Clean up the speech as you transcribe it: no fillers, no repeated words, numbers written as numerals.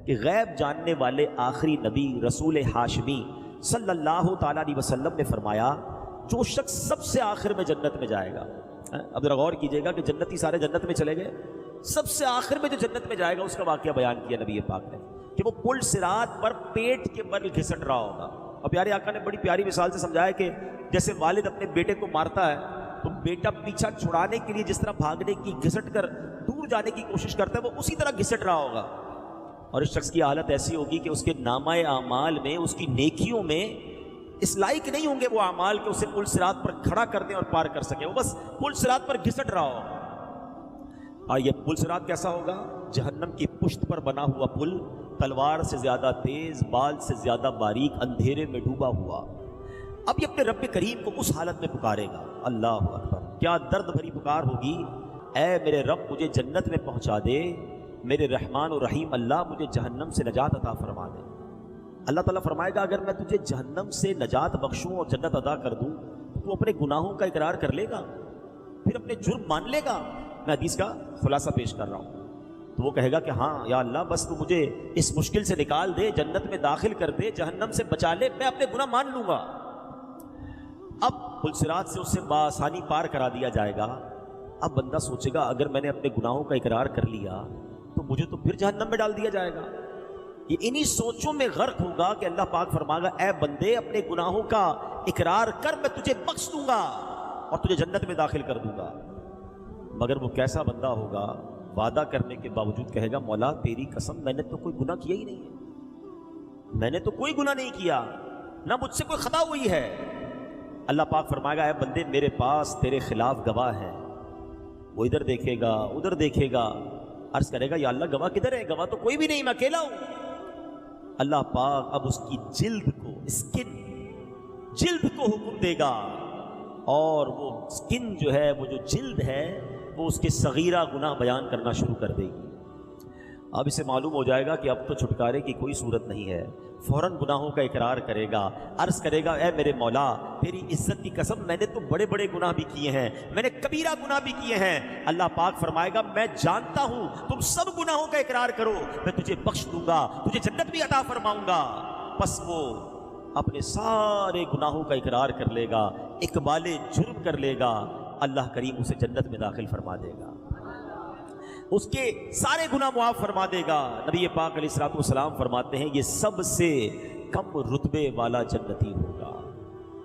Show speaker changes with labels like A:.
A: کہ غیب جاننے والے آخری نبی رسول ہاشمی صلی اللہ تعالیٰ علیہ وسلم نے فرمایا جو شخص سب سے آخر میں جنت میں جائے گا، اب ذرا غور کیجئے گا کہ جنتی سارے جنت میں چلے گئے، سب سے آخر میں جو جنت میں جائے گا اس کا واقعہ بیان کیا نبی پاک نے کہ وہ پل صراط پر پیٹ کے بل گھسٹ رہا ہوگا۔ اور پیارے آقا نے بڑی پیاری مثال سے سمجھایا کہ جیسے والد اپنے بیٹے کو مارتا ہے تو بیٹا پیچھا چھڑانے کے لیے جس طرح بھاگنے کی، گھسٹ کر دور جانے کی کوشش کرتا ہے، وہ اسی طرح گھسٹ رہا ہوگا، اور اس شخص کی حالت ایسی ہوگی کہ اس کے نامہ اعمال میں، اس کی نیکیوں میں اس لائق نہیں ہوں گے وہ اعمال کہ اسے پل صراط پر کھڑا کر دیں اور پار کر سکے، وہ بس پل صراط پر گھسٹ رہا ہوگا۔ اور یہ پل صراط کیسا ہوگا؟ جہنم کی پشت پر بنا ہوا پل، تلوار سے زیادہ تیز، بال سے زیادہ باریک، اندھیرے میں ڈوبا ہوا۔ اب یہ اپنے رب کریم کو اس حالت میں پکارے گا، اللہ اکبر، کیا درد بھری پکار ہوگی، اے میرے رب مجھے جنت میں پہنچا دے، میرے رحمان و رحیم اللہ مجھے جہنم سے نجات عطا فرما دے۔ اللہ تعالیٰ فرمائے گا اگر میں تجھے جہنم سے نجات بخشوں اور جنت عطا کر دوں تو اپنے گناہوں کا اقرار کر لے گا، پھر اپنے جرم مان لے گا؟ میں حدیث کا خلاصہ پیش کر رہا ہوں۔ تو وہ کہے گا کہ ہاں یا اللہ بس تو مجھے اس مشکل سے نکال دے، جنت میں داخل کر دے، جہنم سے بچا لے، میں اپنے گناہ مان لوں گا۔ اب پل صراط سے اسے بآسانی پار کرا دیا جائے گا۔ اب بندہ سوچے گا اگر میں نے اپنے گناہوں کا اقرار کر لیا تو مجھے تو پھر جہنم میں ڈال دیا جائے گا۔ یہ انہی سوچوں میں غرق ہوگا کہ اللہ پاک فرمائے گا اے بندے اپنے گناہوں کا اقرار کر، میں تجھے بخش دوں گا اور تجھے جنت میں داخل کر دوں گا۔ مگر وہ کیسا بندہ ہوگا؟ وعدہ کرنے کے باوجود کہے گا مولا تیری قسم میں نے تو کوئی گناہ کیا ہی نہیں ہے، میں نے تو کوئی گناہ نہیں کیا، نہ مجھ سے کوئی خطا ہوئی ہے۔ اللہ پاک فرمائے گا اے بندے میرے پاس تیرے خلاف گواہ ہے۔ وہ ادھر دیکھے گا ادھر دیکھے گا، عرض کرے گا یا اللہ گواہ کدھر ہے؟ گواہ تو کوئی بھی نہیں، میں اکیلا ہوں۔ اللہ پاک اب اس کی جلد کو، اسکن، جلد کو حکم دے گا، اور وہ اسکن جو ہے، وہ جو جلد ہے، وہ اس کے صغیرہ گناہ بیان کرنا شروع کر دے گی۔ اب اسے معلوم ہو جائے گا کہ اب تو چھٹکارے کی کوئی صورت نہیں ہے، فوراً گناہوں کا اقرار کرے گا، عرض کرے گا اے میرے مولا تیری عزت کی قسم میں نے تو بڑے بڑے گناہ بھی کیے ہیں، میں نے کبیرہ گناہ بھی کیے ہیں۔ اللہ پاک فرمائے گا میں جانتا ہوں تم سب گناہوں کا اقرار کرو، میں تجھے بخش دوں گا، تجھے جنت بھی عطا فرماؤں گا۔ پس وہ اپنے سارے گناہوں کا اقرار کر لے گا، اقبال جرم کر لے گا، اللہ کریم اسے جنت میں داخل فرما دے گا، اس کے سارے گناہ معاف فرما دے گا۔ نبی پاک علیہ الصلوۃ والسلام فرماتے ہیں یہ سب سے کم رتبے والا جنتی ہوگا۔